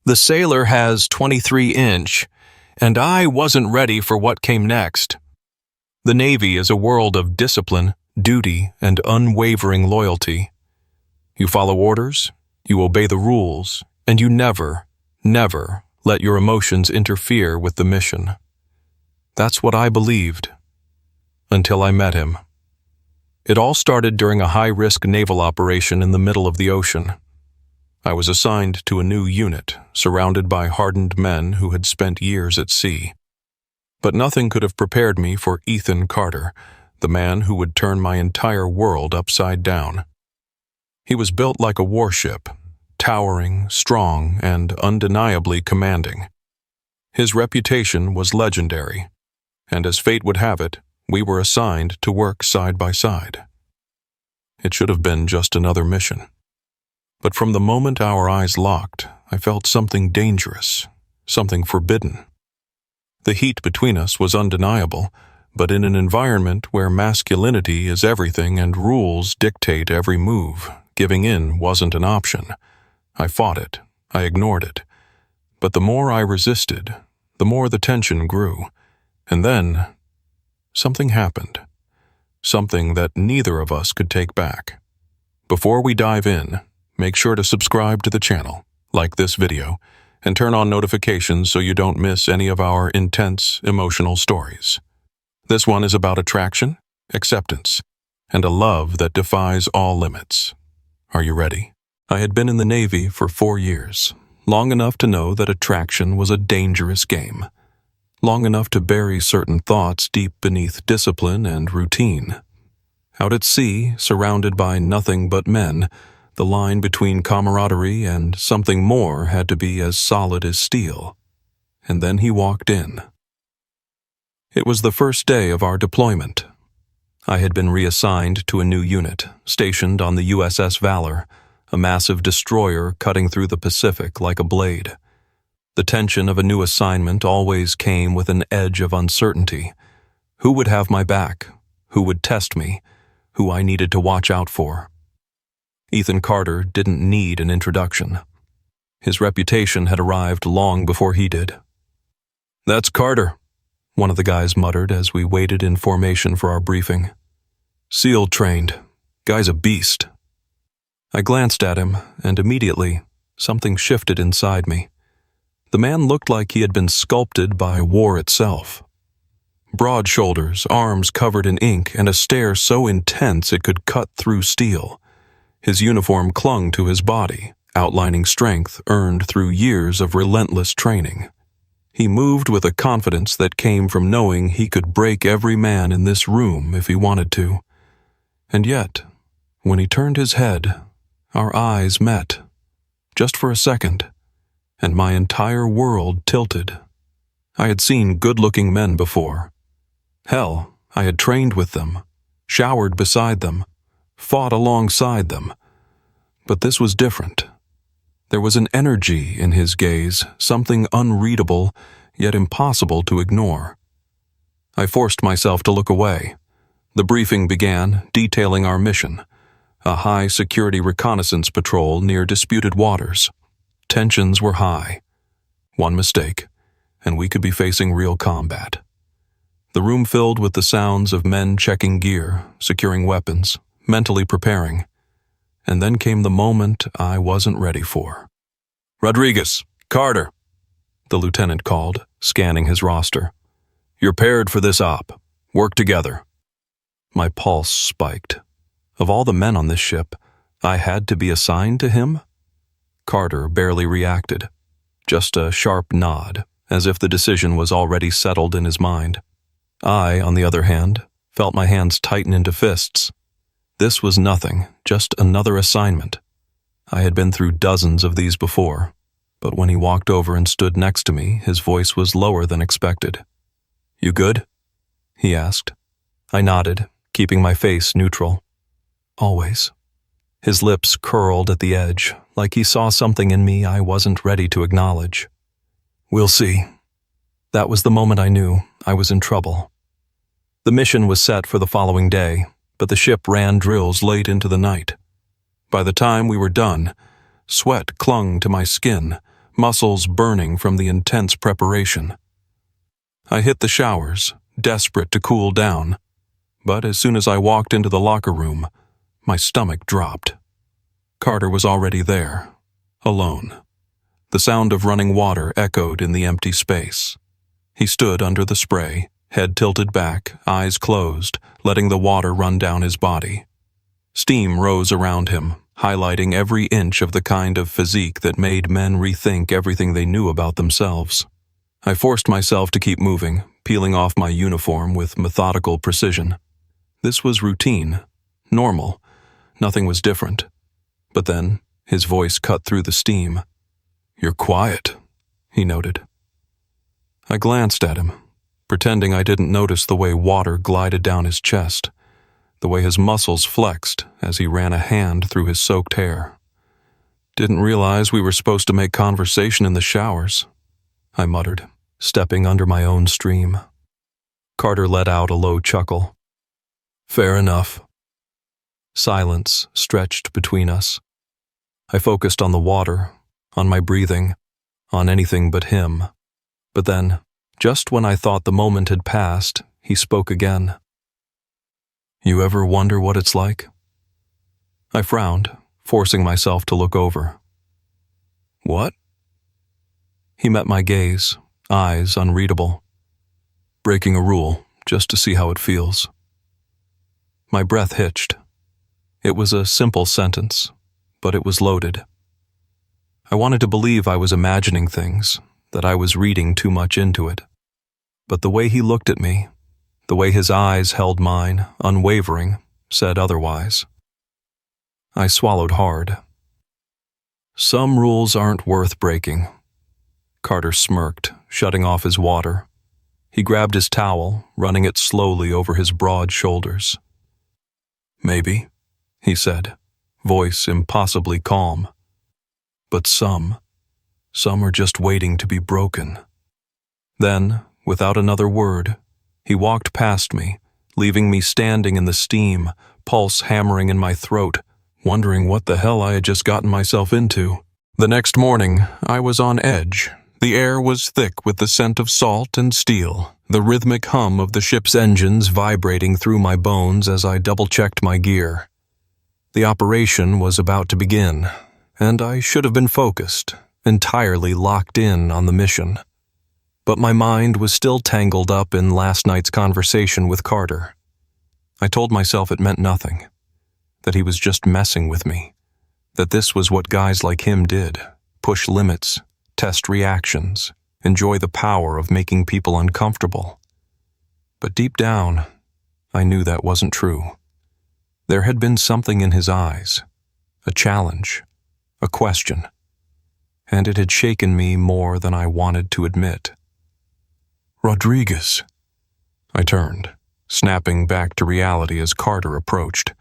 The sailor has 23-inch, and I wasn't ready for what came next. The Navy is a world of discipline, duty, and unwavering loyalty. You follow orders, you obey the rules, and you never let your emotions interfere with the mission. That's what I believed, until I met him. It all started during a high-risk naval operation in the middle of the ocean. I was assigned to a new unit, surrounded by hardened men who had spent years at sea. But nothing could have prepared me for Ethan Carter, the man who would turn my entire world upside down. He was built like a warship, towering, strong, and undeniably commanding. His reputation was legendary, and as fate would have it, we were assigned to work side by side. It should have been just another mission. But from the moment our eyes locked, I felt something dangerous, something forbidden. The heat between us was undeniable, but in an environment where masculinity is everything and rules dictate every move, giving in wasn't an option. I fought it. I ignored it. But the more I resisted, the more the tension grew. And then, something happened. Something that neither of us could take back. Before we dive in, make sure to subscribe to the channel, like this video, and turn on notifications so you don't miss any of our intense, emotional stories. This one is about attraction, acceptance, and a love that defies all limits. Are you ready? I had been in the Navy for 4 years, long enough to know that attraction was a dangerous game, long enough to bury certain thoughts deep beneath discipline and routine. Out at sea, surrounded by nothing but men, the line between camaraderie and something more had to be as solid as steel. And then he walked in. It was the first day of our deployment. I had been reassigned to a new unit, stationed on the USS Valor, a massive destroyer cutting through the Pacific like a blade. The tension of a new assignment always came with an edge of uncertainty. Who would have my back? Who would test me? Who I needed to watch out for? Ethan Carter didn't need an introduction. His reputation had arrived long before he did. "That's Carter," one of the guys muttered as we waited in formation for our briefing. "SEAL trained. Guy's a beast." I glanced at him, and immediately, something shifted inside me. The man looked like he had been sculpted by war itself. Broad shoulders, arms covered in ink, and a stare so intense it could cut through steel. His uniform clung to his body, outlining strength earned through years of relentless training. He moved with a confidence that came from knowing he could break every man in this room if he wanted to. And yet, when he turned his head, our eyes met, just for a second, and my entire world tilted. I had seen good-looking men before. Hell, I had trained with them, showered beside them, fought alongside them. But this was different. There was an energy in his gaze, something unreadable, yet impossible to ignore. I forced myself to look away. The briefing began, detailing our mission, a high-security reconnaissance patrol near disputed waters. Tensions were high. One mistake, and we could be facing real combat. The room filled with the sounds of men checking gear, securing weapons, mentally preparing. And then came the moment I wasn't ready for. "Rodriguez, Carter," the lieutenant called, scanning his roster. "You're paired for this op. Work together." My pulse spiked. Of all the men on this ship, I had to be assigned to him? Carter barely reacted. Just a sharp nod, as if the decision was already settled in his mind. I, on the other hand, felt my hands tighten into fists. This was nothing, just another assignment. I had been through dozens of these before, but when he walked over and stood next to me, his voice was lower than expected. "You good?" he asked. I nodded, keeping my face neutral. "Always." His lips curled at the edge, like he saw something in me I wasn't ready to acknowledge. "We'll see." That was the moment I knew I was in trouble. The mission was set for the following day, but the ship ran drills late into the night. By the time we were done, sweat clung to my skin, muscles burning from the intense preparation. I hit the showers, desperate to cool down, but as soon as I walked into the locker room, my stomach dropped. Carter was already there, alone. The sound of running water echoed in the empty space. He stood under the spray, head tilted back, eyes closed, letting the water run down his body. Steam rose around him, highlighting every inch of the kind of physique that made men rethink everything they knew about themselves. I forced myself to keep moving, peeling off my uniform with methodical precision. This was routine, normal. Nothing was different. But then, his voice cut through the steam. "You're quiet," he noted. I glanced at him, pretending I didn't notice the way water glided down his chest, the way his muscles flexed as he ran a hand through his soaked hair. "Didn't realize we were supposed to make conversation in the showers," I muttered, stepping under my own stream. Carter let out a low chuckle. "Fair enough." Silence stretched between us. I focused on the water, on my breathing, on anything but him. But then, just when I thought the moment had passed, he spoke again. "You ever wonder what it's like?" I frowned, forcing myself to look over. "What?" He met my gaze, eyes unreadable. "Breaking a rule, just to see how it feels." My breath hitched. It was a simple sentence, but it was loaded. I wanted to believe I was imagining things, that I was reading too much into it. But the way he looked at me, the way his eyes held mine, unwavering, said otherwise. I swallowed hard. "Some rules aren't worth breaking." Carter smirked, shutting off his water. He grabbed his towel, running it slowly over his broad shoulders. "Maybe," he said, voice impossibly calm. "But some are just waiting to be broken." Then, without another word, he walked past me, leaving me standing in the steam, pulse hammering in my throat, wondering what the hell I had just gotten myself into. The next morning, I was on edge. The air was thick with the scent of salt and steel, the rhythmic hum of the ship's engines vibrating through my bones as I double-checked my gear. The operation was about to begin, and I should have been focused, entirely locked in on the mission. But my mind was still tangled up in last night's conversation with Carter. I told myself it meant nothing, that he was just messing with me, that this was what guys like him did, push limits, test reactions, enjoy the power of making people uncomfortable. But deep down, I knew that wasn't true. There had been something in his eyes, a challenge, a question, and it had shaken me more than I wanted to admit. "Rodriguez." I turned, snapping back to reality as Carter approached.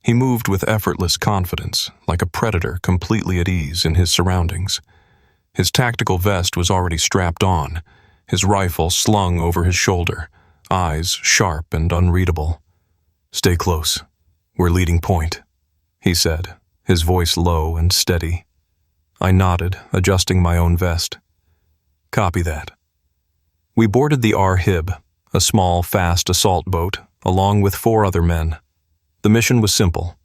He moved with effortless confidence, like a predator completely at ease in his surroundings. His tactical vest was already strapped on, his rifle slung over his shoulder, eyes sharp and unreadable. "Stay close. We're leading point," he said, his voice low and steady. I nodded, adjusting my own vest. "Copy that." We boarded the R-Hib, a small, fast assault boat, along with 4 other men. The mission was simple: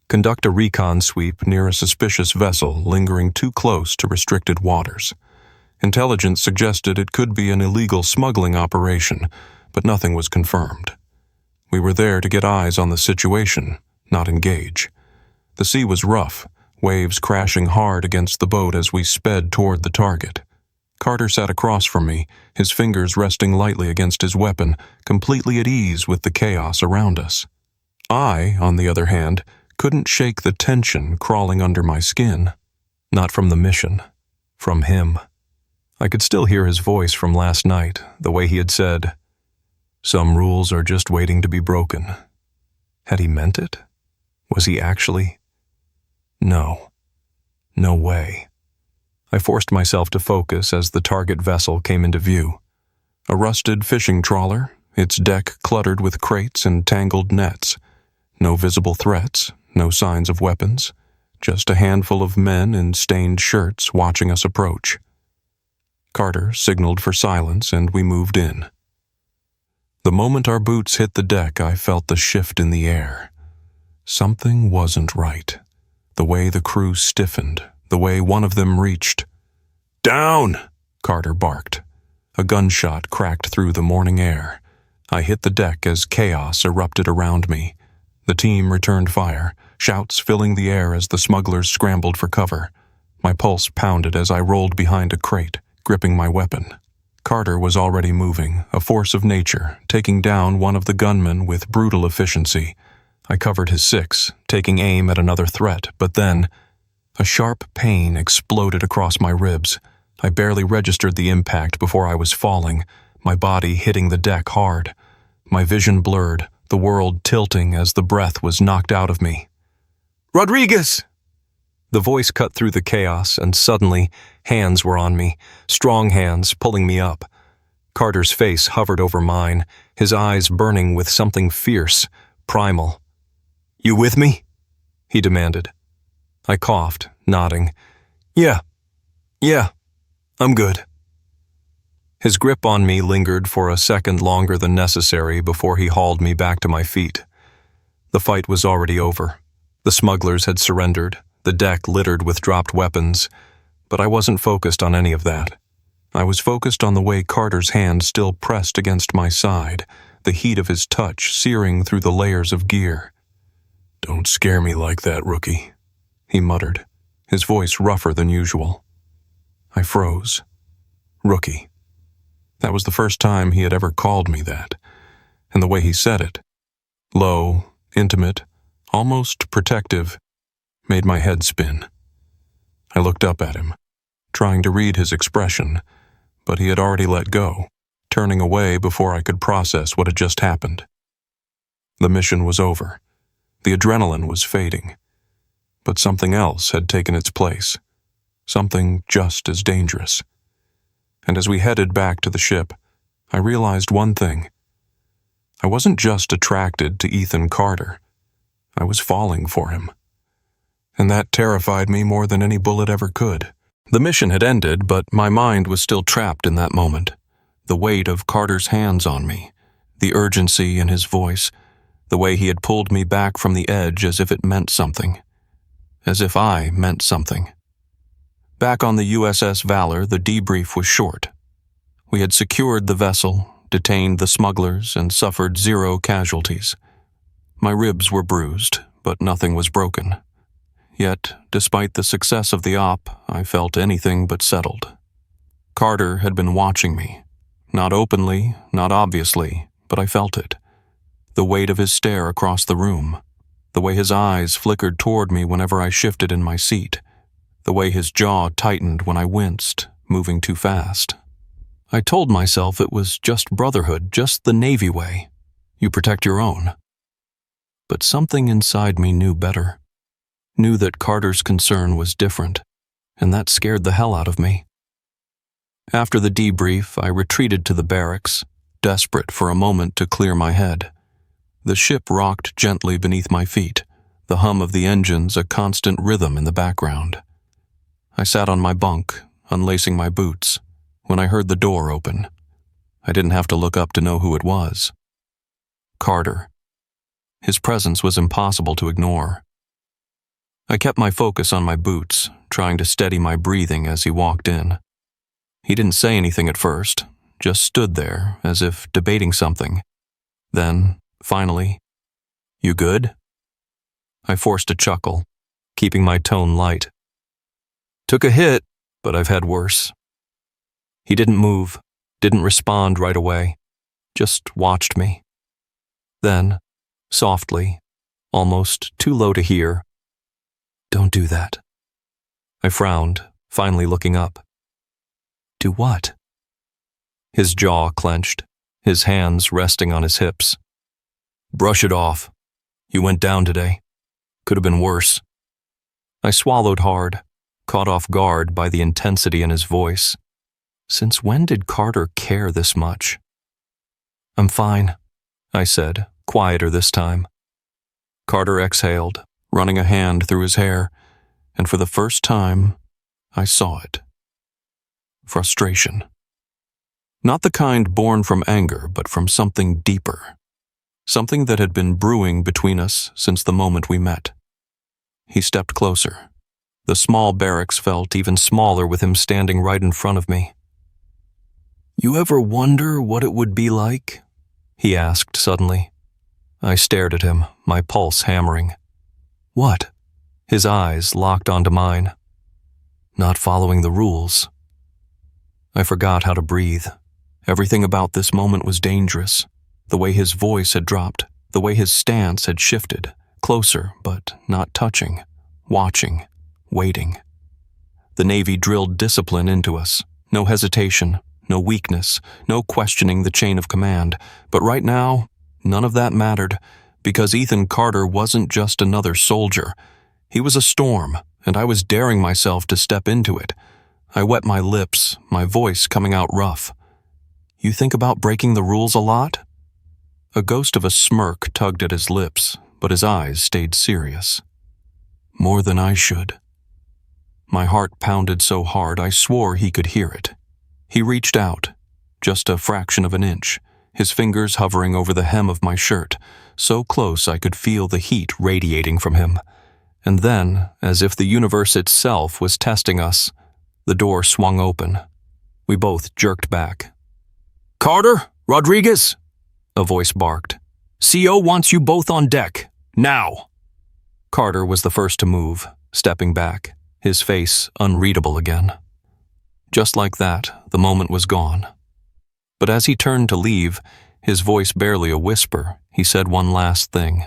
conduct a recon sweep near a suspicious vessel lingering too close to restricted waters. Intelligence suggested it could be an illegal smuggling operation, but nothing was confirmed. We were there to get eyes on the situation, not engage. The sea was rough, waves crashing hard against the boat as we sped toward the target. Carter sat across from me, his fingers resting lightly against his weapon, completely at ease with the chaos around us. I, on the other hand, couldn't shake the tension crawling under my skin. Not from the mission, from him. I could still hear his voice from last night, the way he had said, "Some rules are just waiting to be broken." Had he meant it? Was he actually? No. No way. I forced myself to focus as the target vessel came into view. A rusted fishing trawler, its deck cluttered with crates and tangled nets. No visible threats, no signs of weapons, just a handful of men in stained shirts watching us approach. Carter signaled for silence and we moved in. The moment our boots hit the deck, I felt the shift in the air. Something wasn't right. The way the crew stiffened, the way one of them reached. "Down!" Carter barked. A gunshot cracked through the morning air. I hit the deck as chaos erupted around me. The team returned fire, shouts filling the air as the smugglers scrambled for cover. My pulse pounded as I rolled behind a crate, gripping my weapon. Carter was already moving, a force of nature, taking down one of the gunmen with brutal efficiency. I covered his six, taking aim at another threat, but then a sharp pain exploded across my ribs. I barely registered the impact before I was falling, my body hitting the deck hard. My vision blurred, the world tilting as the breath was knocked out of me. "Rodriguez!" The voice cut through the chaos, and suddenly, hands were on me, strong hands pulling me up. Carter's face hovered over mine, his eyes burning with something fierce, primal. "You with me?" he demanded. I coughed, nodding. Yeah, I'm good." His grip on me lingered for a second longer than necessary before he hauled me back to my feet. The fight was already over. The smugglers had surrendered, the deck littered with dropped weapons, but I wasn't focused on any of that. I was focused on the way Carter's hand still pressed against my side, the heat of his touch searing through the layers of gear. "Don't scare me like that, rookie," he muttered, his voice rougher than usual. I froze. Rookie. That was the first time he had ever called me that, and the way he said it, low, intimate, almost protective, made my head spin. I looked up at him, trying to read his expression, but he had already let go, turning away before I could process what had just happened. The mission was over. The adrenaline was fading. But something else had taken its place, something just as dangerous. And as we headed back to the ship, I realized one thing. I wasn't just attracted to Ethan Carter. I was falling for him. And that terrified me more than any bullet ever could. The mission had ended, but my mind was still trapped in that moment. The weight of Carter's hands on me, the urgency in his voice, the way he had pulled me back from the edge as if it meant something. As if I meant something. Back on the USS Valor, the debrief was short. We had secured the vessel, detained the smugglers, and suffered 0 casualties. My ribs were bruised, but nothing was broken. Yet, despite the success of the op, I felt anything but settled. Carter had been watching me. Not openly, not obviously, but I felt it. The weight of his stare across the room. The way his eyes flickered toward me whenever I shifted in my seat. The way his jaw tightened when I winced, moving too fast. I told myself it was just brotherhood, just the Navy way. You protect your own. But something inside me knew better. Knew that Carter's concern was different, and that scared the hell out of me. After the debrief, I retreated to the barracks, desperate for a moment to clear my head. The ship rocked gently beneath my feet, the hum of the engines a constant rhythm in the background. I sat on my bunk, unlacing my boots, when I heard the door open. I didn't have to look up to know who it was. Carter. His presence was impossible to ignore. I kept my focus on my boots, trying to steady my breathing as he walked in. He didn't say anything at first, just stood there as if debating something. Then, finally, "You good?" I forced a chuckle, keeping my tone light. "Took a hit, but I've had worse." He didn't move, didn't respond right away, just watched me. Then, softly, almost too low to hear, "Don't do that." I frowned, finally looking up. "Do what?" His jaw clenched, his hands resting on his hips. "Brush it off. You went down today. Could have been worse." I swallowed hard, caught off guard by the intensity in his voice. Since when did Carter care this much? "I'm fine," I said, quieter this time. Carter exhaled, running a hand through his hair, and for the first time, I saw it. frustration. Not the kind born from anger, but from something deeper. Something that had been brewing between us since the moment we met. He stepped closer. The small barracks felt even smaller with him standing right in front of me. "You ever wonder what it would be like?" he asked suddenly. I stared at him, my pulse hammering. "What?" His eyes locked onto mine. "Not following the rules." I forgot how to breathe. Everything about this moment was dangerous. The way his voice had dropped, the way his stance had shifted, closer but not touching, watching, waiting. The Navy drilled discipline into us. No hesitation, no weakness, no questioning the chain of command. But right now, none of that mattered, because Ethan Carter wasn't just another soldier. He was a storm, and I was daring myself to step into it. I wet my lips, my voice coming out rough. "You think about breaking the rules a lot?" A ghost of a smirk tugged at his lips, but his eyes stayed serious. "More than I should." My heart pounded so hard I swore he could hear it. He reached out, just a fraction of an inch, his fingers hovering over the hem of my shirt, so close I could feel the heat radiating from him. And then, as if the universe itself was testing us, the door swung open. We both jerked back. "Carter, Rodriguez!" a voice barked. "CO wants you both on deck, now!" Carter was the first to move, stepping back, his face unreadable again. Just like that, the moment was gone. But as he turned to leave, his voice barely a whisper, he said one last thing.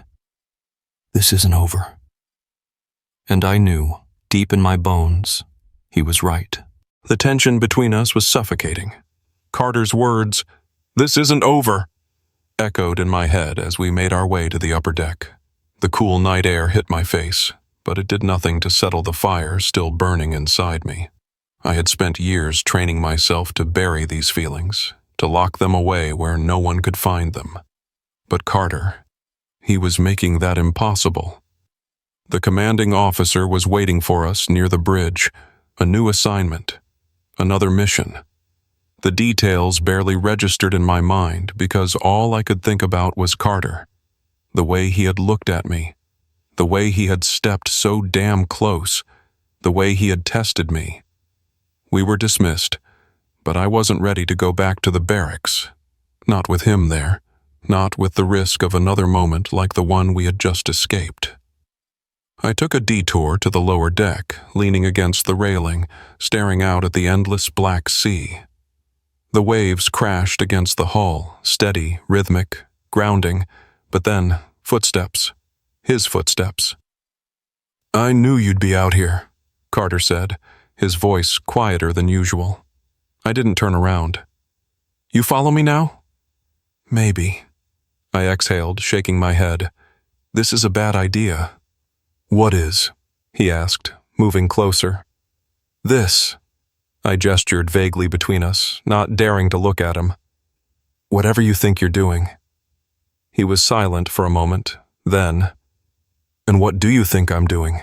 "This isn't over." And I knew, deep in my bones, he was right. The tension between us was suffocating. Carter's words, "This isn't over," echoed in my head as we made our way to the upper deck. The cool night air hit my face, but it did nothing to settle the fire still burning inside me. I had spent years training myself to bury these feelings, to lock them away where no one could find them. But Carter, he was making that impossible. The commanding officer was waiting for us near the bridge, a new assignment, another mission. The details barely registered in my mind because all I could think about was Carter. The way he had looked at me, the way he had stepped so damn close, the way he had tested me. We were dismissed, but I wasn't ready to go back to the barracks. Not with him there, not with the risk of another moment like the one we had just escaped. I took a detour to the lower deck, leaning against the railing, staring out at the endless black sea. The waves crashed against the hull, steady, rhythmic, grounding, but then footsteps. His footsteps. "I knew you'd be out here," Carter said, his voice quieter than usual. I didn't turn around. "You follow me now?" "Maybe," I exhaled, shaking my head. "This is a bad idea." "What is?" he asked, moving closer. "This." I gestured vaguely between us, not daring to look at him. "Whatever you think you're doing." He was silent for a moment, then, "And what do you think I'm doing?"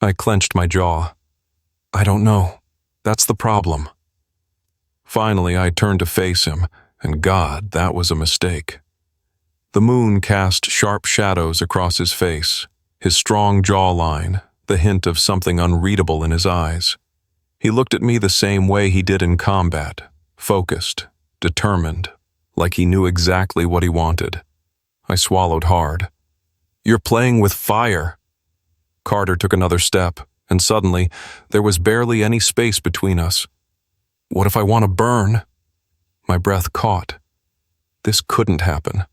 I clenched my jaw. "I don't know. That's the problem." Finally, I turned to face him, and God, that was a mistake. The moon cast sharp shadows across his face, his strong jawline, the hint of something unreadable in his eyes. He looked at me the same way he did in combat, focused, determined, like he knew exactly what he wanted. I swallowed hard. "You're playing with fire." Carter took another step, and suddenly, there was barely any space between us. "What if I want to burn?" My breath caught. This couldn't happen.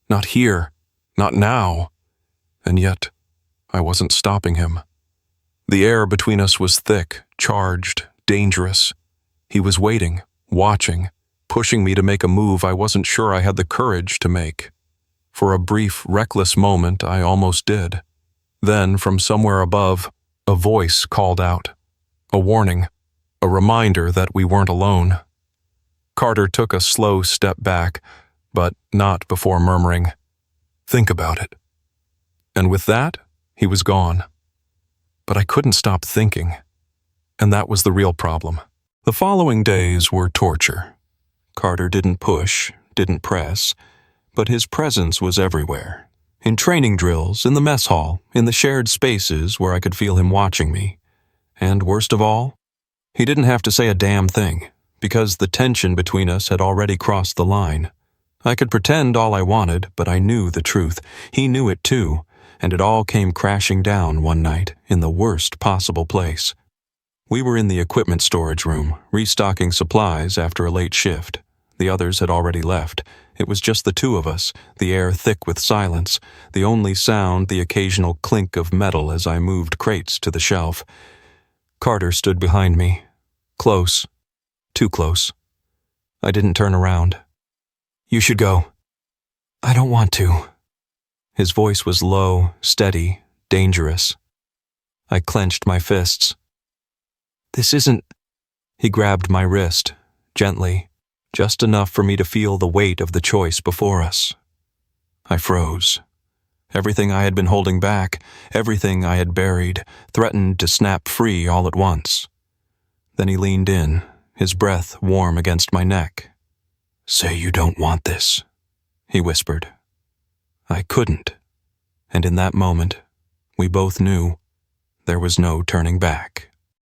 Not here. Not now. And yet, I wasn't stopping him. The air between us was thick, charged, dangerous. He was waiting, watching, pushing me to make a move I wasn't sure I had the courage to make. For a brief, reckless moment, I almost did. Then, from somewhere above, a voice called out. A warning, a reminder that we weren't alone. Carter took a slow step back, but not before murmuring, "Think about it." And with that, he was gone. But I couldn't stop thinking. And that was the real problem. The following days were torture. Carter didn't push, didn't press, but his presence was everywhere. In training drills, in the mess hall, in the shared spaces where I could feel him watching me. And worst of all, he didn't have to say a damn thing, because the tension between us had already crossed the line. I could pretend all I wanted, but I knew the truth. He knew it too, and it all came crashing down one night in the worst possible place. We were in the equipment storage room, restocking supplies after a late shift. The others had already left. It was just the two of us, the air thick with silence, the only sound the occasional clink of metal as I moved crates to the shelf. Carter stood behind me. Close. Too close. I didn't turn around. "You should go." "I don't want to." His voice was low, steady, dangerous. I clenched my fists. "This isn't—" He grabbed my wrist, gently, just enough for me to feel the weight of the choice before us. I froze. Everything I had been holding back, everything I had buried, threatened to snap free all at once. Then he leaned in, his breath warm against my neck. "Say you don't want this," he whispered. I couldn't, and in that moment, we both knew there was no turning back.